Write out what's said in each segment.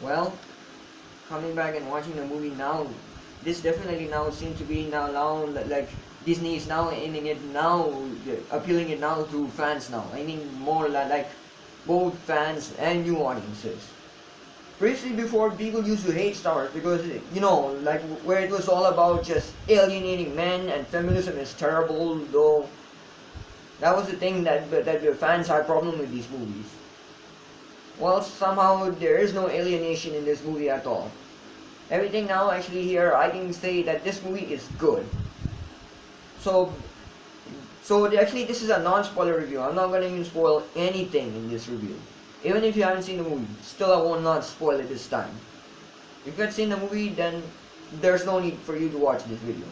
Well, coming back and watching the movie now, this definitely now seems to be now like Disney is now aiming it now, appealing it now to fans now. I mean more like both fans and new audiences. Previously, before, people used to hate Star Wars because, like where it was all about just alienating men and feminism is terrible, though that was the thing that the fans had problem with these movies. Well, somehow there is no alienation in this movie at all. Everything now actually here, I can say that this movie is good. So, actually this is a non-spoiler review. I'm not going to even spoil anything in this review. Even if you haven't seen the movie, still I will not spoil it this time. If you had seen the movie, then there's no need for you to watch this video.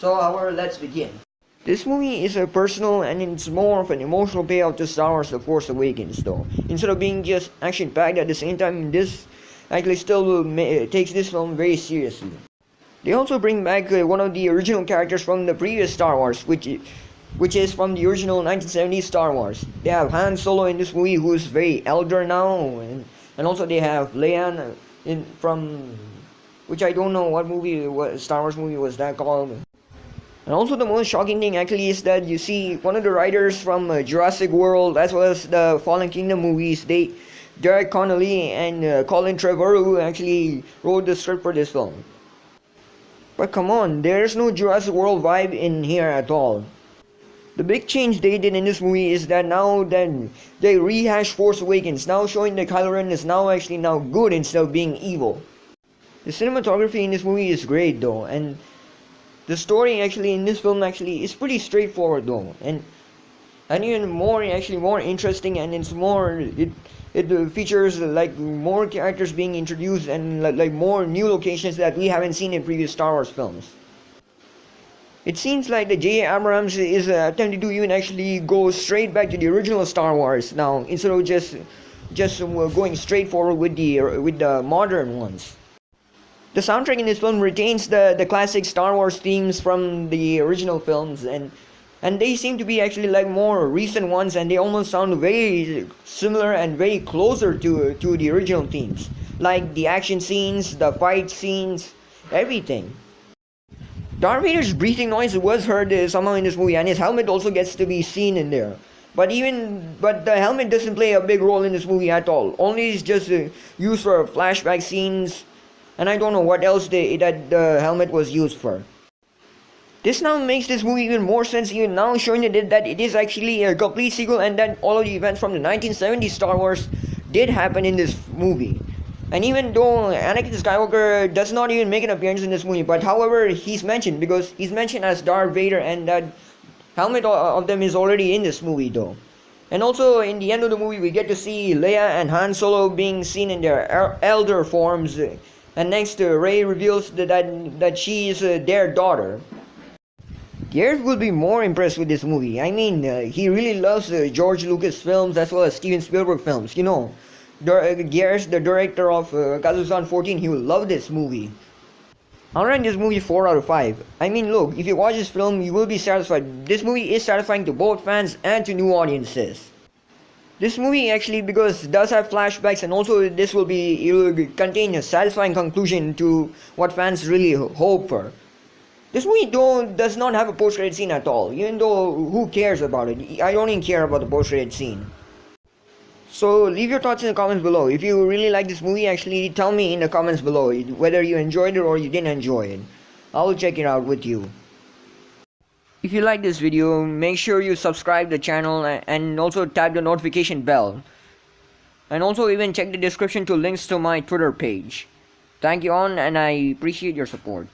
So, however, let's begin. This movie is a personal and it's more of an emotional payoff to Star Wars The Force Awakens though. Instead of being just action-packed at the same time, this actually still takes this film very seriously. They also bring back one of the original characters from the previous Star Wars, which is from the original 1970s Star Wars. They have Han Solo in this movie, who is very elder now, and also they have Leia from which I don't know what Star Wars movie was that called. And also the most shocking thing actually is that you see one of the writers from Jurassic World as well as the Fallen Kingdom movies, Derek Connolly and Colin Trevorrow actually wrote the script for this film. But come on, there's no Jurassic World vibe in here at all. The big change they did in this movie is that now that they rehash Force Awakens, now showing that Kylo Ren is now good instead of being evil. The cinematography in this movie is great though, and the story actually in this film actually is pretty straightforward though, and even more interesting, and it features like more characters being introduced and like more new locations that we haven't seen in previous Star Wars films. It seems like the J. Abrams is attempting to even actually go straight back to the original Star Wars now instead of just going straight forward with the modern ones. The soundtrack in this film retains the classic Star Wars themes from the original films, and they seem to be actually like more recent ones, and they almost sound very similar and very closer to the original themes, like the action scenes, the fight scenes, everything. Darth Vader's breathing noise was heard somehow in this movie, and his helmet also gets to be seen in there. But the helmet doesn't play a big role in this movie at all. Only it's just used for flashback scenes, and I don't know what else that the helmet was used for. This now makes this movie even more sense, even now showing that it is actually a complete sequel, and that all of the events from the 1970s Star Wars did happen in this movie. And even though Anakin Skywalker does not even make an appearance in this movie, but however he's mentioned, because he's mentioned as Darth Vader, and that helmet of them is already in this movie though. And also in the end of the movie we get to see Leia and Han Solo being seen in their elder forms, and next Rey reveals that she is their daughter. Gareth will be more impressed with this movie. I mean, he really loves George Lucas films as well as Steven Spielberg films. Gareth, the director of Kazakhstan 14, he will love this movie. I'll rate this movie 4 out of 5. I mean, look, if you watch this film, you will be satisfied. This movie is satisfying to both fans and to new audiences. This movie actually, because it does have flashbacks, and also it will contain a satisfying conclusion to what fans really hope for. This movie does not have a post-credit scene at all, even though who cares about it? I don't even care about the post-credit scene. So leave your thoughts in the comments below. If you really like this movie, actually tell me in the comments below whether you enjoyed it or you didn't enjoy it. I'll check it out with you. If you like this video, make sure you subscribe the channel and also tap the notification bell. And also even check the description to links to my Twitter page. Thank you all, and I appreciate your support.